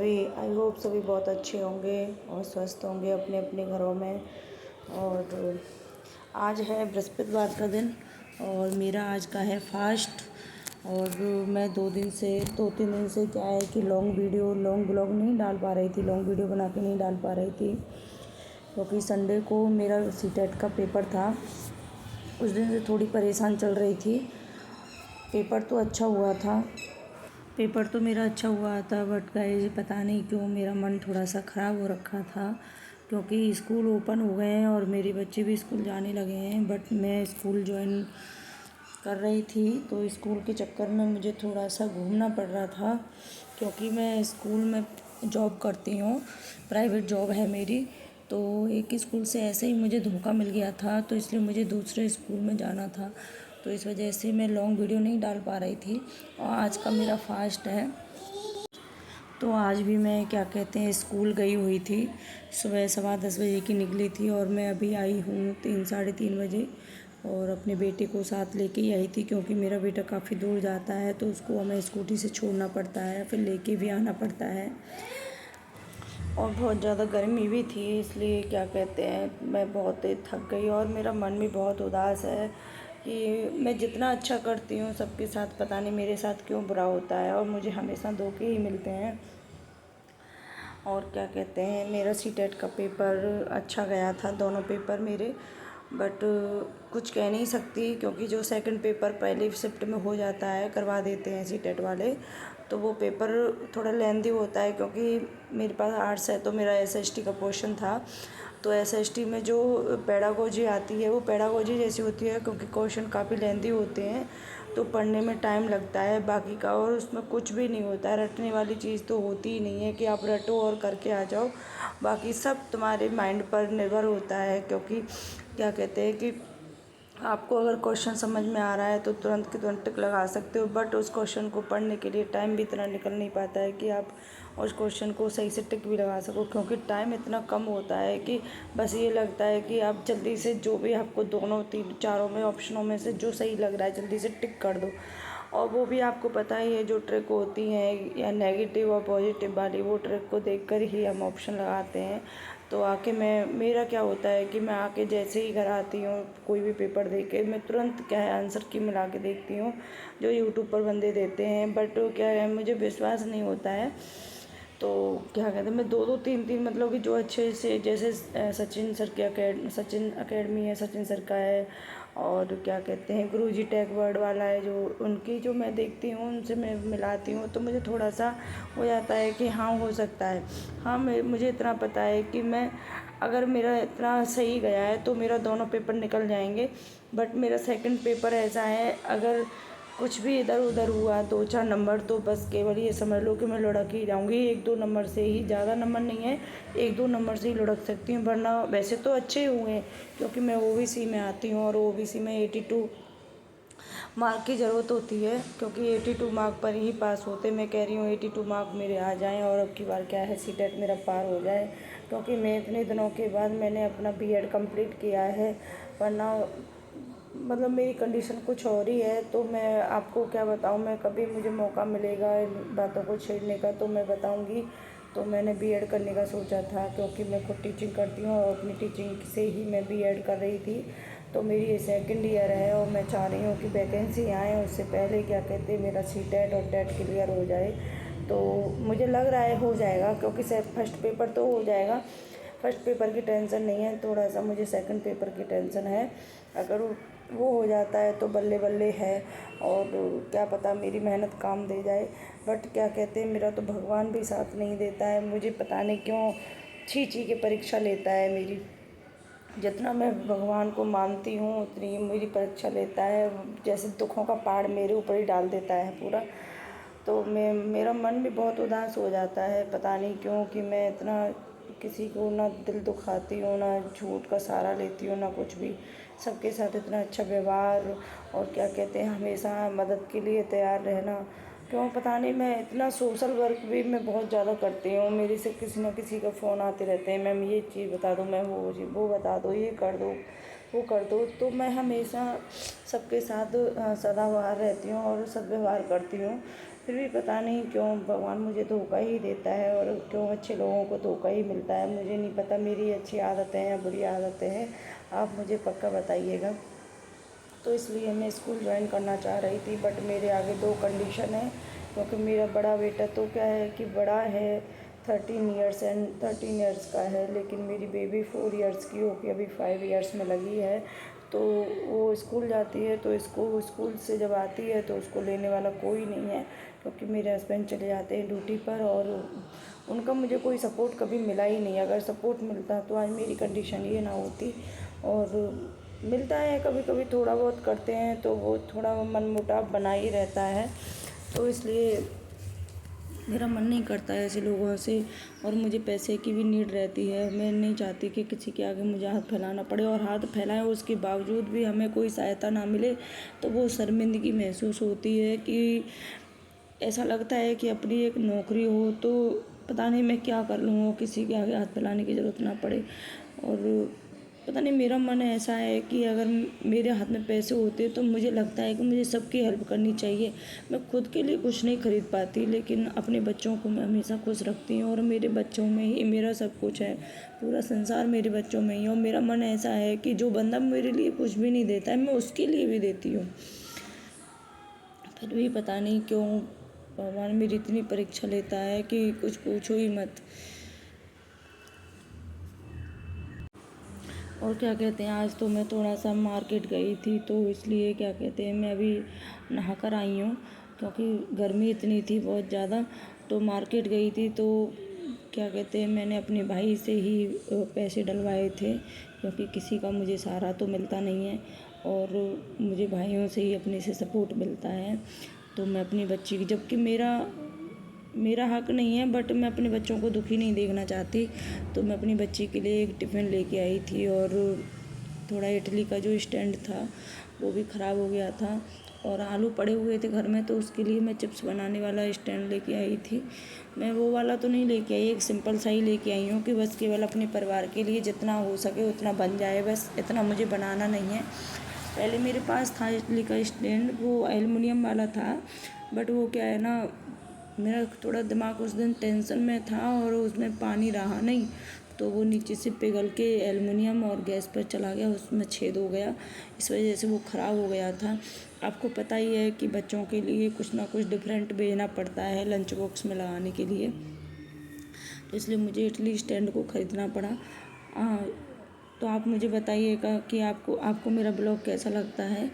सभी I hope सभी बहुत अच्छे होंगे और स्वस्थ होंगे अपने अपने घरों में। और आज है बृहस्पतिवार का दिन और मेरा आज का है फास्ट। और मैं 2-3 दिन से क्या है कि लॉन्ग ब्लॉग नहीं डाल पा रही थी, लॉन्ग वीडियो बना के नहीं डाल पा रही थी, क्योंकि संडे को मेरा सीटेट का पेपर था। उस दिन से थोड़ी परेशान चल रही थी। पेपर तो मेरा अच्छा हुआ था, बट गाइस पता नहीं क्यों मेरा मन थोड़ा सा ख़राब हो रखा था, क्योंकि स्कूल ओपन हो गए हैं और मेरे बच्चे भी स्कूल जाने लगे हैं। बट मैं स्कूल ज्वाइन कर रही थी तो स्कूल के चक्कर में मुझे थोड़ा सा घूमना पड़ रहा था, क्योंकि मैं स्कूल में जॉब करती हूँ, प्राइवेट जॉब है मेरी। तो एक स्कूल से ऐसे ही मुझे धोखा मिल गया था, तो इसलिए मुझे दूसरे स्कूल में जाना था, तो इस वजह से मैं लॉन्ग वीडियो नहीं डाल पा रही थी। और आज का मेरा फास्ट है, तो आज भी मैं क्या कहते हैं स्कूल गई हुई थी। सुबह 10:15 बजे की निकली थी और मैं अभी आई हूँ 3-3:30 बजे, और अपने बेटे को साथ लेके ही आई थी, क्योंकि मेरा बेटा काफ़ी दूर जाता है तो उसको हमें स्कूटी से छोड़ना पड़ता है, फिर लेके भी आना पड़ता है। और बहुत ज़्यादा गर्मी भी थी, इसलिए क्या कहते हैं मैं बहुत थक गई और मेरा मन भी बहुत उदास है कि मैं जितना अच्छा करती हूँ सबके साथ, पता नहीं मेरे साथ क्यों बुरा होता है और मुझे हमेशा धोखे ही मिलते हैं। और क्या कहते हैं मेरा सीटेट का पेपर अच्छा गया था, दोनों पेपर मेरे। बट कुछ कह नहीं सकती, क्योंकि जो सेकंड पेपर पहले शिफ्ट में हो जाता है, करवा देते हैं सीटेट वाले, तो वो पेपर थोड़ा लेंदी होता है। क्योंकि मेरे पास आर्ट्स है तो मेरा एसएसटी का पोर्शन था, तो एसएसटी में जो पेडागोजी आती है वो पेडागोजी जैसी होती है, क्योंकि क्वेश्चन काफ़ी लेंदी होते हैं तो पढ़ने में टाइम लगता है बाकी का। और उसमें कुछ भी नहीं होता है, रटने वाली चीज़ तो होती ही नहीं है कि आप रटो और करके आ जाओ। बाकी सब तुम्हारे माइंड पर निर्भर होता है, क्योंकि क्या कहते हैं कि आपको अगर क्वेश्चन समझ में आ रहा है तो तुरंत के तुरंत टिक लगा सकते हो, बट उस क्वेश्चन को पढ़ने के लिए टाइम भी इतना निकल नहीं पाता है कि आप उस क्वेश्चन को सही से टिक भी लगा सको, क्योंकि टाइम इतना कम होता है कि बस ये लगता है कि आप जल्दी से जो भी आपको दोनों तीन चारों में ऑप्शनों में से जो सही लग रहा है जल्दी से टिक कर दो। और वो भी आपको पता ही है जो ट्रिक होती है या नेगेटिव और पॉजिटिव वाली, वो ट्रिक को देखकर ही हम ऑप्शन लगाते हैं। तो आके मेरा क्या होता है कि मैं आके जैसे ही घर आती हूँ कोई भी पेपर दे के मैं तुरंत क्या है आंसर की मिला के देखती हूँ जो यूट्यूब पर बंदे देते हैं। बट क्या है मुझे विश्वास नहीं होता है, तो क्या कहते हैं मैं 2-2 3-3 मतलब कि जो अच्छे से, जैसे सचिन अकेडमी है, सचिन सर का है, और क्या कहते हैं गुरुजी टेक वर्ड वाला है, जो उनकी जो मैं देखती हूँ उनसे मैं मिलाती हूँ तो मुझे थोड़ा सा हो जाता है कि हाँ हो सकता है। हाँ मुझे इतना पता है कि मैं अगर मेरा इतना सही गया है तो मेरा दोनों पेपर निकल जाएंगे। बट मेरा सेकंड पेपर ऐसा है, अगर कुछ भी इधर उधर हुआ 2-4 नंबर तो बस केवल ये समझ लो कि मैं लुढ़क ही जाऊँगी। 1-2 नंबर से ही, ज़्यादा नंबर नहीं है, 1-2 नंबर से ही लुढ़क सकती हूँ, वरना वैसे तो अच्छे हुए हैं क्योंकि मैं ओबीसी में आती हूँ और ओबीसी में 82 मार्क की ज़रूरत होती है, क्योंकि 82 मार्क पर ही पास होते। मैं कह रही हूँ 82 मार्क मेरे आ जाएं और अब की बार क्या है सीटेट मेरा पार हो जाए, क्योंकि मैं इतने दिनों के बाद मैंने अपना बीएड कंप्लीट किया है, वरना मतलब मेरी कंडीशन कुछ और ही है। तो मैं आपको क्या बताऊँ, मैं कभी मुझे मौका मिलेगा इन बातों को छेड़ने का तो मैं बताऊँगी। तो मैंने बीएड करने का सोचा था, क्योंकि मैं खुद टीचिंग करती हूँ और अपनी टीचिंग से ही मैं बीएड कर रही थी। तो मेरी ये सेकंड ईयर है और मैं चाह रही हूँ कि वैकेंसी आए उससे पहले क्या कहते हैं मेरा सीटेट और टेट क्लियर हो जाए। तो मुझे लग रहा है हो जाएगा, क्योंकि फर्स्ट पेपर तो हो जाएगा, फर्स्ट पेपर की टेंशन नहीं है, थोड़ा सा मुझे सेकंड पेपर की टेंशन है। अगर वो हो जाता है तो बल्ले बल्ले है, और क्या पता मेरी मेहनत काम दे जाए। बट क्या कहते हैं मेरा तो भगवान भी साथ नहीं देता है, मुझे पता नहीं क्यों छी के परीक्षा लेता है मेरी। जितना मैं भगवान को मानती हूँ उतनी ही मेरी परीक्षा लेता है, जैसे दुखों का पहाड़ मेरे ऊपर ही डाल देता है पूरा। तो मेरा मन भी बहुत उदास हो जाता है, पता नहीं क्यों कि मैं इतना किसी को ना दिल दुखाती हूँ, ना झूठ का सहारा लेती हूँ, ना कुछ भी, सबके साथ इतना अच्छा व्यवहार और क्या कहते हैं हमेशा मदद के लिए तैयार रहना। क्यों पता नहीं, मैं इतना सोशल वर्क भी मैं बहुत ज़्यादा करती हूँ, मेरे से किसी न किसी का फ़ोन आते रहते हैं, मैम ये चीज़ बता दो, मैम वो बता दो, ये कर दो, वो कर दो। तो मैं हमेशा सबके साथ सदाबहार रहती हूँ और सद्व्यवहार करती हूँ। फिर भी पता नहीं क्यों भगवान मुझे धोखा ही देता है और क्यों अच्छे लोगों को धोखा ही मिलता है। मुझे नहीं पता मेरी अच्छी आदतें हैं या बुरी आदतें हैं, आप मुझे पक्का बताइएगा। तो इसलिए मैं स्कूल ज्वाइन करना चाह रही थी, बट मेरे आगे 2 कंडीशन है। क्योंकि मेरा बड़ा बेटा तो क्या है कि बड़ा है 13 ईयर्स का है, लेकिन मेरी बेबी 4 ईयर्स की होकर अभी 5 ईयर्स में लगी है। तो वो स्कूल जाती है, तो इसको स्कूल से जब आती है तो उसको लेने वाला कोई नहीं है, क्योंकि मेरे हस्बैंड चले जाते हैं ड्यूटी पर और उनका मुझे कोई सपोर्ट कभी मिला ही नहीं। अगर सपोर्ट मिलता तो आज मेरी कंडीशन ये ना होती। और मिलता है कभी कभी, थोड़ा बहुत करते हैं तो वो थोड़ा मनमुटाव बना ही रहता है। तो इसलिए मेरा मन नहीं करता है ऐसे लोगों से, और मुझे पैसे की भी नीड रहती है। मैं नहीं चाहती कि किसी के आगे मुझे हाथ फैलाना पड़े, और हाथ फैलाएं उसके बावजूद भी हमें कोई सहायता ना मिले तो वो शर्मिंदगी महसूस होती है। कि ऐसा लगता है कि अपनी एक नौकरी हो तो पता नहीं मैं क्या कर लूँ, किसी के आगे हाथ फैलाने की ज़रूरत ना पड़े। और पता नहीं मेरा मन ऐसा है कि अगर मेरे हाथ में पैसे होते तो मुझे लगता है कि मुझे सबकी हेल्प करनी चाहिए। मैं खुद के लिए कुछ नहीं खरीद पाती, लेकिन अपने बच्चों को मैं हमेशा खुश रखती हूँ, और मेरे बच्चों में ही मेरा सब कुछ है। पूरा संसार मेरे बच्चों में ही है, और मेरा मन ऐसा है कि जो बंदा मेरे लिए कुछ भी नहीं देता है मैं उसके लिए भी देती हूँ। फिर भी पता नहीं क्यों भगवान मेरी इतनी परीक्षा लेता है कि कुछ पूछो ही मत। और क्या कहते हैं, आज तो मैं थोड़ा सा मार्केट गई थी, तो इसलिए क्या कहते हैं मैं अभी नहा कर आई हूँ, क्योंकि गर्मी इतनी थी बहुत ज़्यादा। तो मार्केट गई थी, तो क्या कहते हैं मैंने अपने भाई से ही पैसे डलवाए थे, क्योंकि किसी का मुझे सहारा तो मिलता नहीं है, और मुझे भाइयों से ही अपने से सपोर्ट मिलता है। तो मैं अपनी बच्ची की, जबकि मेरा हक नहीं है, बट मैं अपने बच्चों को दुखी नहीं देखना चाहती, तो मैं अपनी बच्ची के लिए एक टिफ़िन लेके आई थी। और थोड़ा इडली का जो स्टैंड था वो भी ख़राब हो गया था, और आलू पड़े हुए थे घर में, तो उसके लिए मैं चिप्स बनाने वाला स्टैंड लेके आई थी। मैं वो वाला तो नहीं लेके आई, एक सिंपल सा ही लेके आई हूँ कि बस केवल अपने परिवार के लिए जितना हो सके उतना बन जाए, बस इतना मुझे बनाना नहीं है। पहले मेरे पास था इडली का स्टैंड, वो एल्युमिनियम वाला था, बट वो क्या है ना, मेरा थोड़ा दिमाग उस दिन टेंशन में था और उसमें पानी रहा नहीं, तो वो नीचे से पिघल के एल्युमिनियम और गैस पर चला गया, उसमें छेद हो गया, इस वजह से वो ख़राब हो गया था। आपको पता ही है कि बच्चों के लिए कुछ ना कुछ डिफरेंट भेजना पड़ता है लंच बॉक्स में लगाने के लिए, तो इसलिए मुझे इडली स्टैंड को ख़रीदना पड़ा। तो आप मुझे बताइएगा कि आपको मेरा ब्लॉग कैसा लगता है।